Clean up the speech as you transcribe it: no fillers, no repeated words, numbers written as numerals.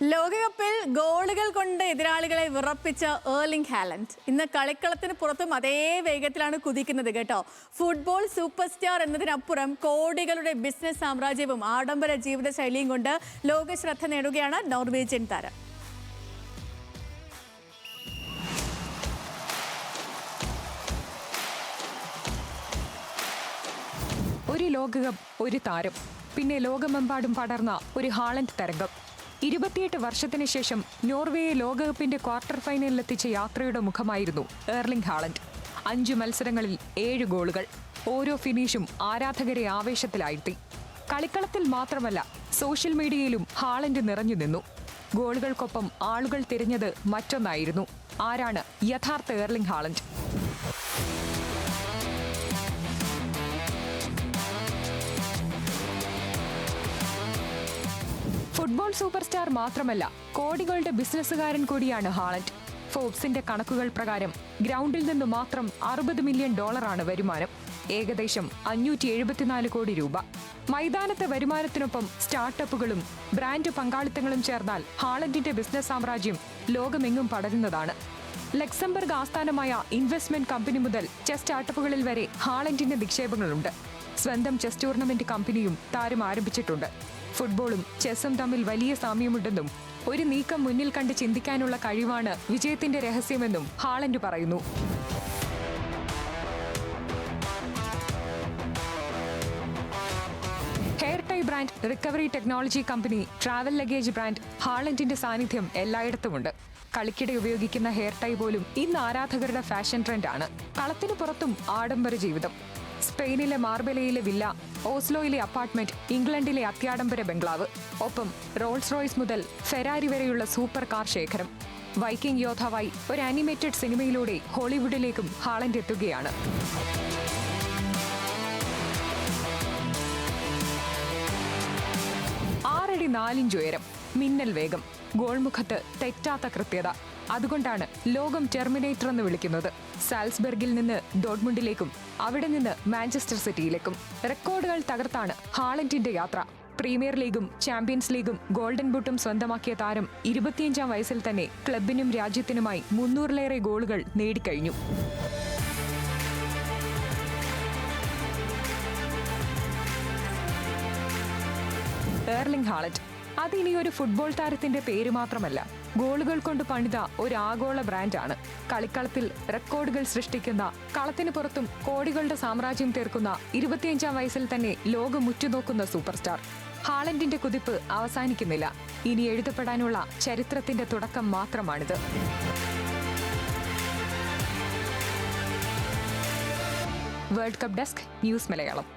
ലോകകപ്പിൽ ഗോളുകൾ കൊണ്ട് എതിരാളികളെ വിറപ്പിച്ച ഏർലിംഗ് ഹാലൻഡ് ഇന്ന് കളിക്കളത്തിന് പുറത്തും അതേ വേഗത്തിലാണ് കുതിക്കുന്നത് കേട്ടോ. ഫുട്ബോൾ സൂപ്പർ സ്റ്റാർ എന്നതിനപ്പുറം കോടികളുടെ ബിസിനസ് സാമ്രാജ്യവും ആഡംബര ജീവിത ശൈലിയും കൊണ്ട് ലോക ശ്രദ്ധ നേടുകയാണ് നോർവീജിയൻ താരം. ഒരു ലോകകപ്പ്, ഒരു താരം, പിന്നെ ലോകമെമ്പാടും പടർന്ന ഒരു ഹാലൻഡ് തരംഗം. 28 വർഷത്തിന് ശേഷം നോർവേയെ ലോകകപ്പിന്റെ ക്വാർട്ടർ ഫൈനലിലെത്തിച്ച യാത്രയുടെ മുഖമായിരുന്നു ഏർലിംഗ് ഹാലൻഡ്. 5 മത്സരങ്ങളിൽ 7 ഗോളുകൾ. ഓരോ ഫിനിഷും ആരാധകരെ ആവേശത്തിലാഴ്ത്തി. കളിക്കളത്തിൽ മാത്രമല്ല, സോഷ്യൽ മീഡിയയിലും ഹാലൻഡ് നിറഞ്ഞു നിന്നു. ഗോളുകൾക്കൊപ്പം ആളുകൾ തിരഞ്ഞത് മറ്റൊന്നായിരുന്നു: ആരാണ് യഥാർത്ഥ Erling Haaland? Football super star മാത്രമല്ല, കോടികളുടെ ബിസിനസ്സുകാരൻ കൂടിയാണ് ഹാലൻഡ്. ഫോബ്സിന്റെ കണക്കുകൾ പ്രകാരം ഗ്രൗണ്ടിൽ നിന്ന് മാത്രം $60 മില്യൺ വരുമാനം. ഏകദേശം 574 കോടി രൂപ. മൈതാനത്തെ വരുമാനത്തിനൊപ്പം സ്റ്റാർട്ടപ്പുകളും ബ്രാൻഡ് പങ്കാളിത്തങ്ങളും ചേർന്നാൽ ഹാലൻഡിന്റെ ബിസിനസ് സാമ്രാജ്യം ലോകമെങ്ങും പടരുന്നതാണ്. ലക്സംബർഗ് ആസ്ഥാനമായ ഇൻവെസ്റ്റ്മെന്റ് കമ്പനി മുതൽ ചെസ് സ്റ്റാർട്ടപ്പുകളിൽ വരെ ഹാലൻഡിന്റെ നിക്ഷേപങ്ങളുണ്ട്. സ്വന്തം ചെസ് ടൂർണമെന്റ് കമ്പനിയും താരം ആരംഭിച്ചിട്ടുണ്ട്. ഫുട്ബോളും ചെസ്സും തമ്മിൽ വലിയ സാമ്യമുണ്ടെന്നും ഒരു നീക്കം മുന്നിൽ കണ്ട് ചിന്തിക്കാനുള്ള കഴിവാണ് വിജയത്തിന്റെ രഹസ്യമെന്നും ഹാലൻഡ് പറയുന്നു. Hair tie brand, recovery technology company, travel luggage brand, ഹാലൻഡിന്റെ സാന്നിധ്യം എല്ലായിടത്തുമുണ്ട്. കളിക്കിടെ ഉപയോഗിക്കുന്ന ഹെയർ ടൈ പോലും ഇന്ന് ആരാധകരുടെ ഫാഷൻ ട്രെൻഡാണ്. കളത്തിനു പുറത്തും ആഡംബര ജീവിതം. സ്പെയിനിലെ മാർബലയിലെ വില്ല, ഓസ്ലോയിലെ അപ്പാർട്ട്മെന്റ്, ഇംഗ്ലണ്ടിലെ അത്യാഡംബര ബംഗ്ലാവ്, ഒപ്പം റോൾസ് റോയ്സ് മുതൽ ഫെരാരി വരെയുള്ള സൂപ്പർ കാർ ശേഖരം. വൈക്കിംഗ് യോദ്ധാവായി ഒരു ആനിമേറ്റഡ് സിനിമയിലൂടെ ഹോളിവുഡിലേക്കും ഹാലൻഡ് എത്തുകയാണ്. ആറടി 4 ഇഞ്ച് ഉയരം, മിന്നൽ വേഗം, ഗോൾമുഖത്ത് തെറ്റാത്ത കൃത്യത. അതുകൊണ്ടാണ് ലോകം ടെർമിനേറ്റർ എന്ന് വിളിക്കുന്നത്. സാൽസ്ബർഗിൽ നിന്ന് ഡോർട്ട്മുണ്ടിലേക്കും അവിടെ നിന്ന് മാഞ്ചസ്റ്റർ സിറ്റിയിലേക്കും റെക്കോർഡുകൾ തകർത്താണ് ഹാലൻഡിന്റെ യാത്ര. പ്രീമിയർ ലീഗും ചാമ്പ്യൻസ് ലീഗും ഗോൾഡൻ ബൂട്ടും സ്വന്തമാക്കിയ താരം 25-ാം വയസ്സിൽ തന്നെ ക്ലബിനും രാജ്യത്തിനുമായി 300-ലേറെ ഗോളുകൾ നേടിക്കഴിഞ്ഞു. ഏർലിംഗ് ഹാലൻഡ് അതിനി ഒരു ഫുട്ബോൾ താരത്തിന്റെ പേര് മാത്രമല്ല, ഗോളുകൾ കൊണ്ട് പണിത ഒരു ആഗോള ബ്രാൻഡാണ്. കളിക്കളത്തിൽ റെക്കോർഡുകൾ സൃഷ്ടിക്കുന്ന, കളത്തിന് പുറത്തും കോടികളുടെ സാമ്രാജ്യം തീർക്കുന്ന, 25-ാം വയസ്സിൽ തന്നെ ലോകം ഉറ്റുനോക്കുന്ന സൂപ്പർ സ്റ്റാർ. ഹാലൻഡിന്റെ കുതിപ്പ് അവസാനിക്കുന്നില്ല. ഇനി എഴുതപ്പെടാനുള്ള ചരിത്രത്തിന്റെ തുടക്കം മാത്രമാണിത്. World cup desk, news Malayalam.